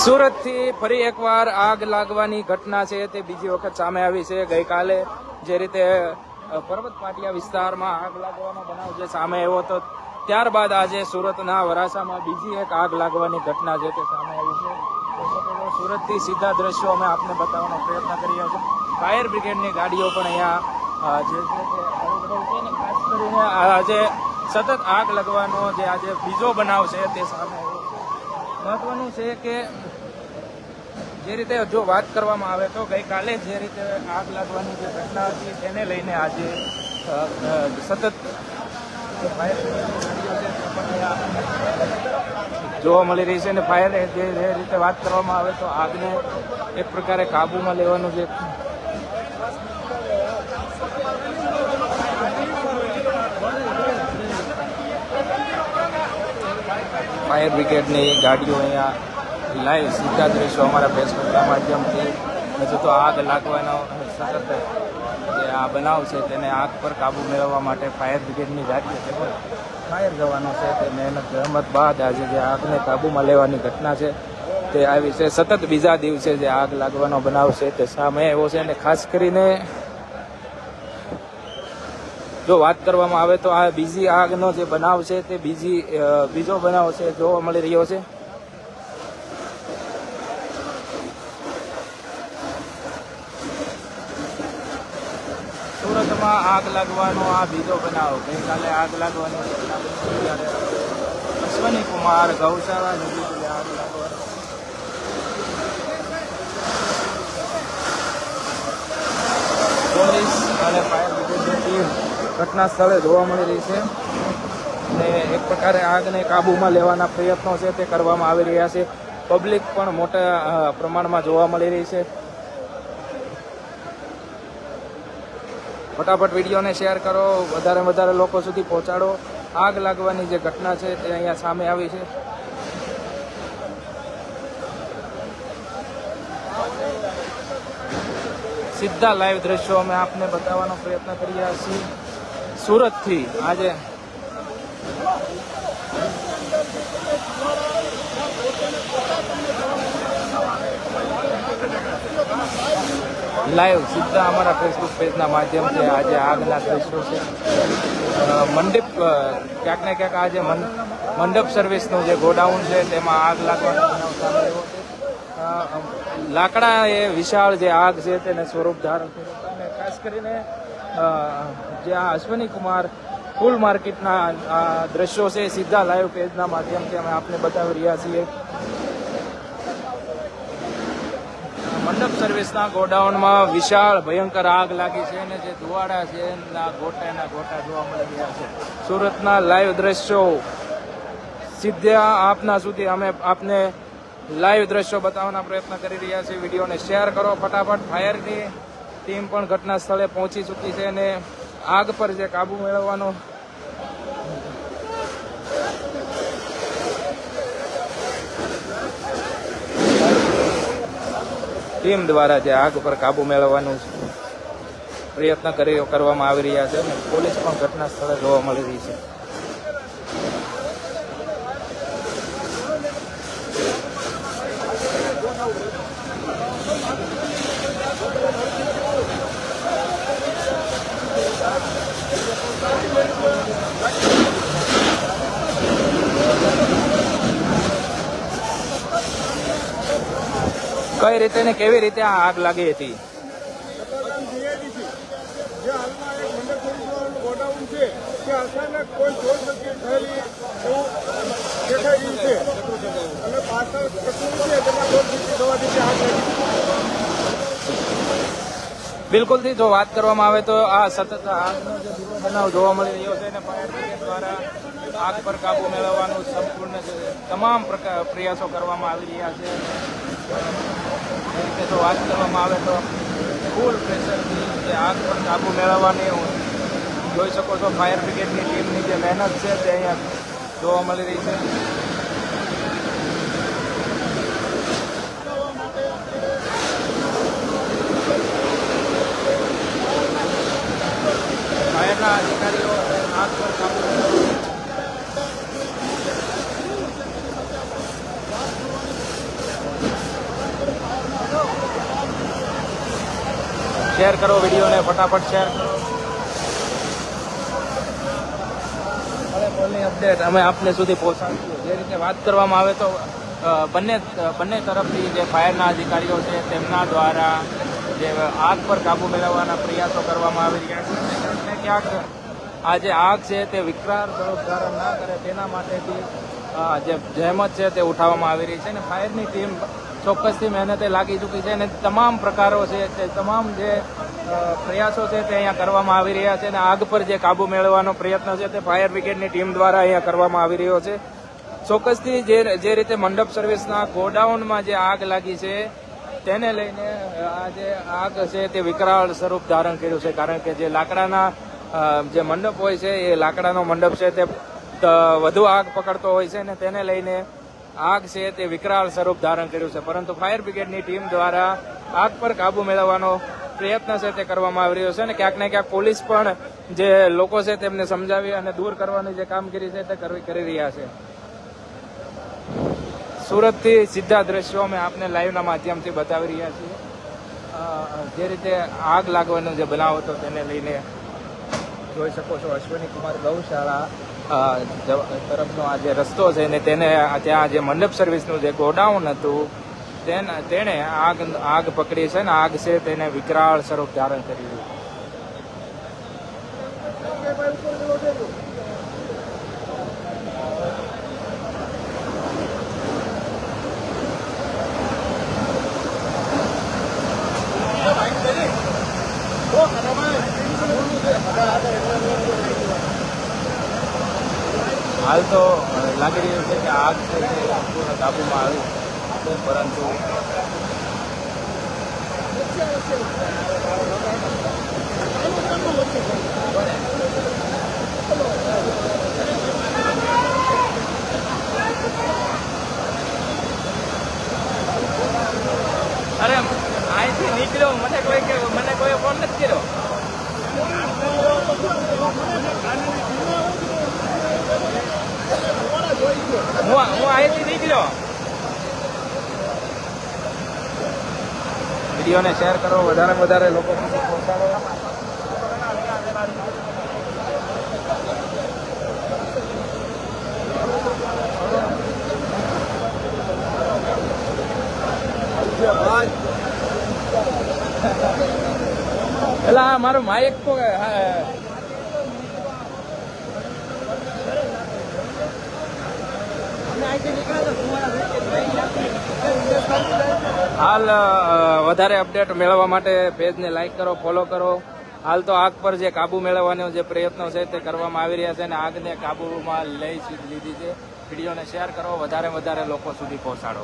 સુરતથી ફરી એકવાર આગ લાગવાની ઘટના છે તે બીજી વખત સામે આવી છે। ગઈકાલે જે રીતે પર્વત પાટિયા વિસ્તારમાં આગ લાગવાનો બનાવ જે સામે આવ્યો હતો, ત્યારબાદ આજે સુરતના વરાછામાં બીજી એક આગ લાગવાની ઘટના છે તે સામે આવી છે। સુરતથી સીધા દ્રશ્યો અમે આપને બતાવવાનો પ્રયત્ન કરી રહ્યા છીએ। ફાયર બ્રિગેડની ગાડીઓ પણ અહીંયા જે છે તે ખાસ કરીને આજે સતત આગ લાગવાનો જે આજે બીજો બનાવ છે તે સામે આવ્યો છે। મહત્વનું છે કે જે રીતે જો વાત કરવામાં આવે તો ગઈકાલે જે રીતે આગ લાગવાની જે ઘટના હતી તેને લઈને આજે સતત ફાયર જોવા મળી રહી છે અને ફાયર જે રીતે વાત કરવામાં આવે તો આગને એક પ્રકારે કાબૂમાં લેવાનું જે ફાયર બ્રિગેડની ગાડીઓ અહીંયા લાઈવ સીધા દ્રશ્યો અમારા ફેસબુકના માધ્યમથી હજુ તો આગ લાગવાનો સતત જે આ બનાવ છે તેને આગ પર કાબૂ મેળવવા માટે ફાયર બ્રિગેડની ગાડીઓ છે ફાયર જવાનો છે તે મહેનત જહેમત બાદ આજે જે આગને કાબૂમાં લેવાની ઘટના છે તે આવી છે। સતત બીજા દિવસે જે આગ લાગવાનો બનાવ છે તે સામે આવ્યો છે અને ખાસ કરીને જો વાત કરવામાં આવે તો આ બીજી આગનો જે બનાવ છે તે બીજો બનાવ છે જોવા મળી રહ્યો છે। સુરતમાં આગ લાગવાનો આ બીજો બનાવ ગઈકાલે આગ લાગવાની અશ્વની કુમાર ગૌશાળા નજીક આગ લાગવાનો પોલીસ અને ફાયર બ્રિગેડની ટીમ ઘટના સ્થળે જોવા મળી રહી છે અને એક પ્રકારે આગને કાબૂમાં લેવાના પ્રયત્નો છે તે કરવામાં આવી રહ્યા છે। પબ્લિક પણ મોટા પ્રમાણમાં જોવા મળી રહી છે। ફટાફટ વિડીયોને શેર કરો, વધારે વધારે લોકો સુધી પહોંચાડો। આગ લાગવાની જે ઘટના છે તે અહીંયા સામે આવી છે। સીધા લાઈવ દ્રશ્યો અમે આપને બતાવવાનો પ્રયત્ન કરી રહ્યા છીએ સુરતથી। આજે લાઈવ સીધા અમારા ફેસબુક પેજના માધ્યમથી આજે આગના દ્રશ્યો છે। મંડપ ક્યાંક ને ક્યાંક આજે મંડપ સર્વિસનું જે ગોડાઉન છે તેમાં આગ લાગવાનો બનાવ સામે આવ્યો છે। લાકડા એ વિશાળ જે આગ છે તેને સ્વરૂપ ધારણ કર્યું અને ખાસ કરીને જે આ અશ્વની કુમાર ફૂલ માર્કેટના દ્રશ્યો છે સીધા લાઈવ પેજના માધ્યમથી અમે આપને બતાવી રહ્યા છીએ। મંડપ સર્વિસના ગોડાઉનમાં વિશાળ ભયંકર આગ લાગી છે અને જે ધુવાડા છે એના ગોટા જોવા મળી રહ્યા છે। સુરતના લાઈવ દ્રશ્યો સીધા આપના સુધી અમે આપને લાઈવ દ્રશ્યો બતાવવાના પ્રયત્ન કરી રહ્યા છીએ। વિડીયોને શેર કરો ફટાફટ। ફાયરની ટીમ પણ ઘટના સ્થળે પહોંચી ચૂકી છે અને આગ પર જે કાબુ મેળવવાનો ટીમ દ્વારા જે આગ પર કાબુ મેળવવાનું પ્રયત્ન કરવામાં આવી રહ્યા છે અને પોલીસ પણ ઘટના સ્થળે જોવા મળી રહી છે। કઈ રીતે ને કેવી રીતે આ આગ લાગી હતી? બિલકુલથી જો વાત કરવામાં આવે તો આ સતત આગનો જે બીજો બનાવ જોવા મળી રહ્યો છે અને ફાયર બ્રિગેડ દ્વારા આગ પર કાબુ મેળવવાનું સંપૂર્ણ તમામ પ્રયાસો કરવામાં આવી રહ્યા છે। એ રીતે જો વાત કરવામાં આવે તો ફૂલ પ્રેશરથી જે આગ પર કાબુ મેળવવાની જોઈ શકો છો ફાયર બ્રિગેડની ટીમની જે મહેનત છે તે અહીંયા જોવા મળી રહી છે। ફાયરના અધિકારીઓ આગ પર કાબુ શેર કરો વિડીયોને, ફટાફટ શેર કરો. પોલની અપડેટ અમે આપને સુધી પહોંચાડીશું. જે રીતે વાત કરવામાં આવે તો બંને તરફથી જે ફાયરના અધિકારીઓ છે તેમના દ્વારા જે આગ પર કાબુ મેળવવાના પ્રયાસો કરવામાં આવી રહ્યા છે. ક્યાંક ને ક્યાંક આ જે આગ છે તે વિકરાળ સ્વરૂપ ધારણ ના કરે તેના માટેથી જે જહેમત છે તે ઉઠાવવામાં આવી રહી છે. અને ફાયરની ટીમ ચોક્કસથી મહેનતે લાગી ચૂકી છે અને તમામ પ્રકારો છે તે તમામ જે પ્રયાસો છે તે અહીંયા કરવામાં આવી રહ્યા છે. અને આગ પર જે કાબુ મેળવવાનો પ્રયત્ન છે તે ફાયર બ્રિગેડની ટીમ દ્વારા અહીંયા કરવામાં આવી રહ્યો છે. ચોક્કસથી જે રીતે મંડપ સર્વિસના ગોડાઉનમાં જે આગ લાગી છે તેને લઈને આ જે આગ છે તે વિકરાળ સ્વરૂપ ધારણ કર્યું છે. કારણ કે જે લાકડાના જે મંડપ હોય છે એ લાકડાનો મંડપ છે તે વધુ આગ પકડતો હોય છે અને તેને લઈને આગ છે તે વિકરાળ સ્વરૂપ ધારણ કર્યું છે. પરંતુ ફાયર બ્રિગેડની ટીમ દ્વારા આગ પર કાબુ મેળવવાનો પ્રયત્ન છે તે કરવામાં આવી રહ્યો છે. અને ક્યાંક ને ક્યાંક પોલીસ પણ જે લોકો છે તેમને સમજાવી અને દૂર કરવાની જે કામગીરી છે તે કરી રહ્યા છે. સુરતથી સીધા દ્રશ્યો અમે આપને લાઈવના માધ્યમથી બતાવી રહ્યા છીએ. જે રીતે આગ લાગવાનો જે બનાવ હતો તેને લઈને જોઈ શકો છો અશ્વિની કુમાર ગૌશાળા તરફનો આ જે રસ્તો છે ને તેને ત્યાં જે મંડપ સર્વિસનું જે ગોડાઉન હતું તેણે આગ પકડી છે ને આગ છે તેને વિકરાળ સ્વરૂપ ધારણ કર્યું. હાલ તો લાગી રહ્યું છે કે આગ છે તે પૂર્ણ કાબૂમાં આવી છે, પરંતુ અરે અહીંથી નીકળ્યો મને કોઈ ફોન નથી કર્યો. હું અહીંથી નીકળ્યો. વિડીયોને શેર કરો, વધારે વધારે લોકો સુધી પહોંચાડો. પેલા મારું માઇક તો હાલ વધારે અપડેટ મેળવવા માટે પેજને લાઈક કરો, ફોલો કરો. હાલ તો આગ પર જે કાબુ મેળવવાનો જે પ્રયત્નો છે તે કરવામાં આવી રહ્યા છે અને આગને કાબુમાં લઈ લીધી છે. વિડીયોને શેર કરો, વધારે લોકો સુધી પહોંચાડો.